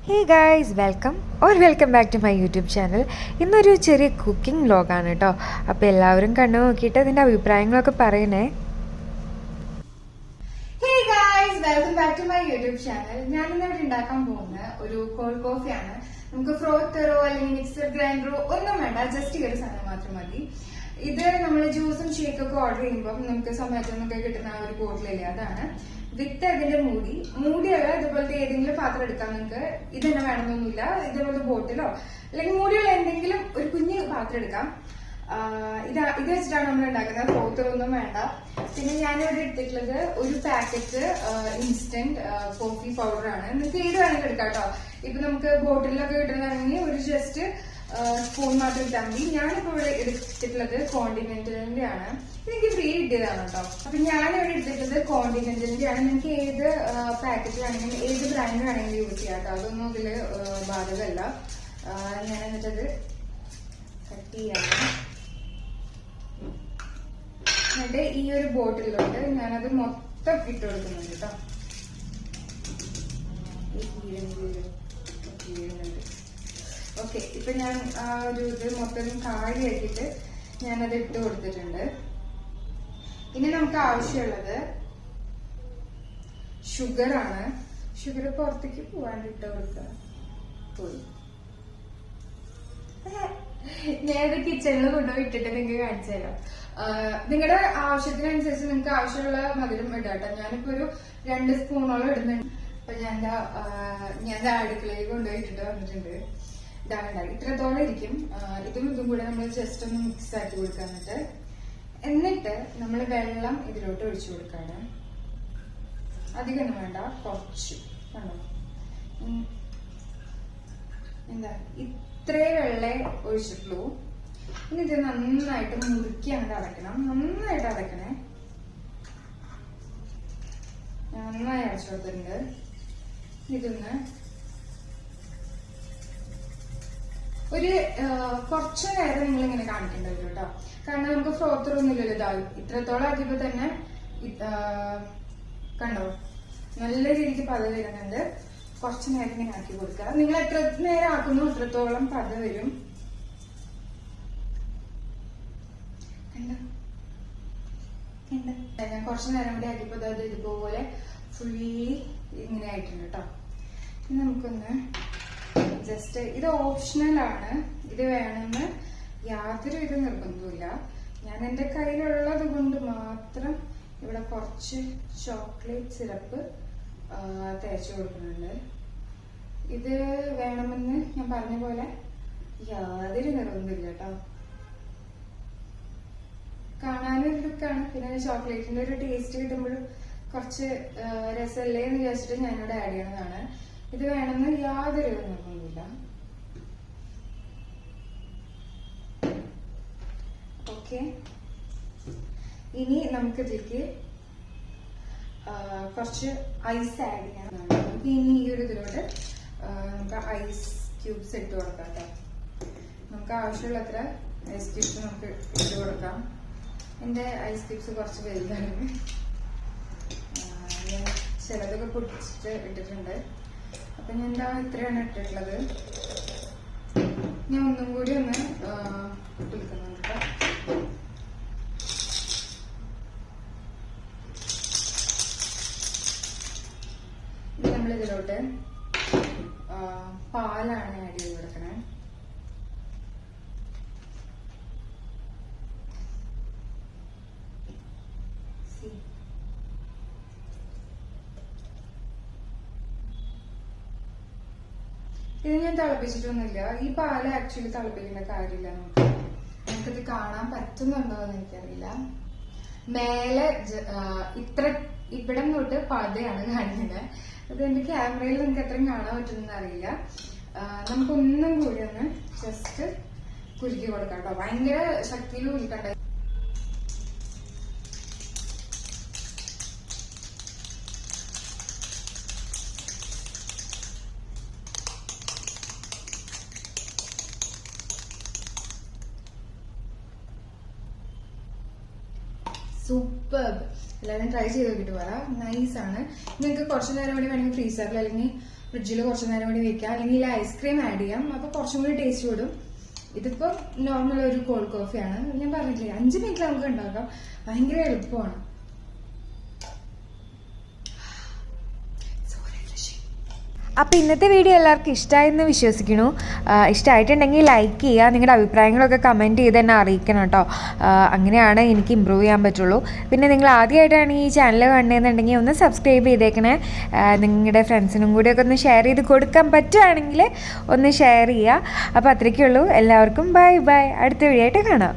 Hey guys welcome back to my YouTube channel. ഇന്നൊരു ചെറിയ cooking വ്ലോഗാണ് കേട്ടോ. അപ്പോൾ എല്ലാവരും കണ്ടു നോക്കിയിട്ട് അതിൻ്റെ അഭിപ്രായങ്ങളൊക്കെ പറയണേ. Hey guys welcome back to my YouTube channel. ഞാൻ ഇന്നിവിടെ ഉണ്ടാക്കാൻ പോകുന്ന ഒരു കോൾഡ് കോഫിയാണ്. നമുക്ക് ഫ്രോത്തറോ അല്ലെങ്കിൽ മിക്സർ ഗ്രൈൻഡറോ ഒന്നും വേണ്ട, ജസ്റ്റ് ഈ ഒരു സാധനം മാത്രം മതി. ഇത് നമ്മൾ ജ്യൂസും ഷേക്കൊക്കെ ഓർഡർ ചെയ്യുമ്പോൾ നമുക്ക് സൊമാറ്റോന്നൊക്കെ കിട്ടുന്ന ആ ഒരു ബോട്ടിലല്ലേ, അതാണ്. വിത്ത് അതിന്റെ മൂടിയല്ല, ഇതുപോലത്തെ ഏതെങ്കിലും പാത്രം എടുക്കാം നിങ്ങൾക്ക്. ഇത് തന്നെ വേണമെന്നൊന്നുമില്ല, ഇതേപോലത്തെ ബോട്ടിലോ അല്ലെങ്കിൽ മൂടിയുള്ള എന്തെങ്കിലും ഒരു കുഞ്ഞു പാത്രം എടുക്കാം. ഇത് വെച്ചിട്ടാണ് നമ്മൾ ഉണ്ടാക്കുന്നത്. ഫ്രോത്തറൊന്നും വേണ്ട. പിന്നെ ഞാനിവിടെ എടുത്തിട്ടുള്ളത് ഒരു പാക്കറ്റ് ഇൻസ്റ്റന്റ് കോഫി പൗഡർ ആണ്. നിങ്ങൾക്ക് ഏത് വേണമെങ്കിലും എടുക്കാം കേട്ടോ. ഇപ്പൊ നമുക്ക് ബോട്ടിലൊക്കെ കിട്ടുന്നതാണെങ്കിൽ ഒരു ജസ്റ്റ് സ്പൂൺ മാത്രം ഇട്ടാൽ മതി. ഞാനിപ്പോ ഇവിടെ എടുത്തിട്ടുള്ളത് കോണ്ടിനെന്റലിന്റെ ആണ്. എനിക്ക് ഫ്രീ കിട്ടിയതാണ് കേട്ടോ. അപ്പൊ ഞാനിവിടെ എടുത്തിട്ടുള്ളത് കോണ്ടിനെന്റലിന്റെ ആണ്. നിങ്ങൾക്ക് ഏത് പാക്കറ്റ് വേണമെങ്കിലും ഏത് ബ്രാൻഡ് വേണമെങ്കിലും യൂസ് ചെയ്യാം കേട്ടോ. അതൊന്നും ഇതില് ബാധകമല്ല. ഞാൻ എന്നിട്ടത് കട്ട് ചെയ്യാണ്. എന്നിട്ട് ഈ ഒരു ബോട്ടിലോട്ട് ഞാനത് മൊത്തം ഇട്ട് കൊടുക്കുന്നുണ്ട് കേട്ടോ. ഓക്കെ, ഇപ്പൊ ഞാൻ ആ ഒരു ഇത് മൊത്തം കാലിയാക്കിയിട്ട് ഞാനത് ഇട്ട് കൊടുത്തിട്ടുണ്ട്. ഇനി നമുക്ക് ആവശ്യമുള്ളത് ഷുഗർ ആണ്. ഷുഗർ പുറത്തേക്ക് പോവാണ്ട് ഇട്ട് കൊടുക്കുക. പോയി ഞാനത് കിച്ചണിൽ കൊണ്ടുപോയി ഇട്ടിട്ട് നിങ്ങൾക്ക് കാണിച്ചു തരാം. നിങ്ങളുടെ ആവശ്യത്തിനനുസരിച്ച് നിങ്ങൾക്ക് ആവശ്യമുള്ള മധുരം ഇടാട്ടോ. ഞാനിപ്പോ ഒരു 2 സ്പൂണോളം ഇടുന്നുണ്ട്. അപ്പൊ ഞാൻ അടുക്കളയിൽ കൊണ്ടുപോയി ഇട്ടിട്ട് വന്നിട്ടുണ്ട്. ഇതാണ് ഇത്രത്തോളം ഇരിക്കും. ഇതും കൂടെ നമ്മൾ ജസ്റ്റ് ഒന്ന് മിക്സ് ആക്കി കൊടുക്കാൻ. എന്നിട്ട് നമ്മൾ വെള്ളം ഇതിലോട്ട് ഒഴിച്ചു കൊടുക്കാണ്. അധികമൊന്നും വേണ്ട, കുറച്ച് കണ്ടോ. എന്താ ഇത്രേ വെള്ളേ ഒഴിച്ചിട്ടുള്ളൂ. ഇനി ഇത് നന്നായിട്ട് മുറുക്കി അങ്ങോട്ട് അടയ്ക്കണം. നന്നായിട്ട് അടയ്ക്കണേ. നന്നായി അടച്ചു കൊടുത്തിട്ടുണ്ട്. ഇതൊന്ന് ഒരു കുറച്ചു നേരം നിങ്ങൾ ഇങ്ങനെ കാണിക്കേണ്ടല്ലോ കേട്ടോ. കാരണം നമുക്ക് ഫ്രോത്തർ ഒന്നുമില്ലല്ലോ. ഇതാവും ഇത്രത്തോളം ആക്കിയപ്പോ തന്നെ കണ്ടോ നല്ല രീതിക്ക് പത വരുന്നുണ്ട്. കുറച്ചു നേരം ഇങ്ങനെ ആക്കി കൊടുക്കുക. നിങ്ങൾ എത്ര നേരം ആക്കുന്നു അത്രത്തോളം പത വരും. ഞാൻ കുറച്ചു നേരം കൂടി ആക്കിയപ്പോ അതായത് ഇതുപോലെ ഫുള്ളി ഇങ്ങനെ ആയിട്ടുണ്ട് കേട്ടോ. ഇനി നമുക്കൊന്ന് ജസ്റ്റ് ഇത് ഓപ്ഷണൽ ആണ്. ഇത് വേണമെന്ന് യാതൊരു വിധ നിർബന്ധമില്ല. ഞാൻ എന്റെ കയ്യിലുള്ളത് കൊണ്ട് മാത്രം ഇവിടെ കുറച്ച് ചോക്ലേറ്റ് സിറപ്പ് തേച്ചു കൊടുക്കുന്നുണ്ട്. ഇത് വേണമെന്ന് ഞാൻ പറഞ്ഞ പോലെ യാതൊരു നിർബന്ധമില്ല കേട്ടോ. കാണാനൊരു ലുക്കാണ്. പിന്നെ ചോക്ലേറ്റിന്റെ ഒരു ടേസ്റ്റ് കിട്ടുമ്പോൾ കുറച്ച് രസമല്ലേ എന്ന് വിചാരിച്ചിട്ട് ഞാനിവിടെ ആഡ് ചെയ്യണതാണ്. ഇത് വേണമെന്ന് യാതൊരു നിർബന്ധമില്ല. ഓക്കെ, ഇനി നമുക്കിതിലേക്ക് കുറച്ച് ഐസ് ആഡ് ചെയ്യാനാണ്. നമുക്ക് ഇനി ഈ ഒരു ഇതിലോട്ട് നമുക്ക് ഐസ് ക്യൂബ്സ് ഇട്ട് കൊടുക്കാം കേട്ടോ. നമുക്ക് ആവശ്യമുള്ളത്ര ഐസ് ക്യൂബ്സ് നമുക്ക് ഇട്ട് കൊടുക്കാം. എന്റെ ഐസ് ക്യൂബ്സ് കുറച്ച് വലുതാണ്. ഞാൻ ചിലതൊക്കെ പൊട്ടിച്ചിട്ട് ഇട്ടിട്ടുണ്ട്. അപ്പൊ ഞാൻ എന്താ ഇത്രയാണ് ഇട്ടിട്ടുള്ളത്. ഞാൻ ഒന്നും കൂടി ഒന്ന് ഇട്ടിരിക്കുന്നുണ്ട് കേട്ടോ. ഇനി നമ്മളിതിലോട്ട് പാലാണ് ആഡ് ചെയ്ത് കൊടുക്കണേ. ഇത് ഞാൻ തിളപ്പിച്ചിട്ടൊന്നുമില്ല. ഈ പാല് ആക്ച്വലി തിളപ്പിക്കേണ്ട കാര്യമില്ല. നമുക്കിത് കാണാൻ പറ്റുന്നുണ്ടോ എന്ന് എനിക്കറിയില്ല. മേലെ ഇവിടം തൊട്ട് പതയാണ് കാണിക്കുന്നത്. അത് എന്റെ ക്യാമറയിൽ നിങ്ങൾക്ക് എത്രയും കാണാൻ പറ്റുമെന്ന് അറിയില്ല. നമുക്കൊന്നും കൂടി ഒന്ന് ജസ്റ്റ് കുലുക്കി കൊടുക്കാം കേട്ടോ. ഭയങ്കര ശക്തിയിൽ കുലുക്കണ്ട. സൂപ്പർ. എല്ലാവരും ട്രൈ ചെയ്ത് നോക്കിട്ട് പറ. നൈസ് ആണ്. നിങ്ങൾക്ക് കുറച്ചു നേരം കൂടി വേണമെങ്കിൽ ഫ്രീസറിൽ അല്ലെങ്കിൽ ഫ്രിഡ്ജിൽ കുറച്ച് നേരം കൂടി വെക്കാം, അല്ലെങ്കിൽ ഐസ്ക്രീം ആഡ് ചെയ്യാം, അപ്പൊ കുറച്ചും കൂടി ടേസ്റ്റ് വിടും. ഇതിപ്പോ നോർമൽ ഒരു കോൾഡ് കോഫിയാണ്. ഞാൻ പറഞ്ഞില്ലേ 5 മിനിറ്റിൽ നമുക്ക് ഉണ്ടാക്കാം, ഭയങ്കര എളുപ്പമാണ്. അപ്പോൾ ഇന്നത്തെ വീഡിയോ എല്ലാവർക്കും ഇഷ്ടമായെന്ന് വിശ്വസിക്കുന്നു. ഇഷ്ടമായിട്ടുണ്ടെങ്കിൽ ലൈക്ക് ചെയ്യുക, നിങ്ങളുടെ അഭിപ്രായങ്ങളൊക്കെ കമൻറ്റ് ചെയ്ത് തന്നെ അറിയിക്കണം കേട്ടോ. അങ്ങനെയാണ് എനിക്ക് ഇമ്പ്രൂവ് ചെയ്യാൻ പറ്റുള്ളൂ. പിന്നെ നിങ്ങൾ ആദ്യമായിട്ടാണ് ഈ ചാനൽ കാണുന്നതെന്നുണ്ടെങ്കിൽ ഒന്ന് സബ്സ്ക്രൈബ് ചെയ്തേക്കണേ. നിങ്ങളുടെ ഫ്രണ്ട്സിനും കൂടിയൊക്കെ ഒന്ന് ഷെയർ ചെയ്ത് കൊടുക്കാൻ പറ്റുകയാണെങ്കിൽ ഒന്ന് ഷെയർ ചെയ്യുക. അപ്പോൾ അത്രയ്ക്കുള്ളൂ. എല്ലാവർക്കും ബൈ ബൈ. അടുത്ത വീഡിയോ ആയിട്ട് കാണാം.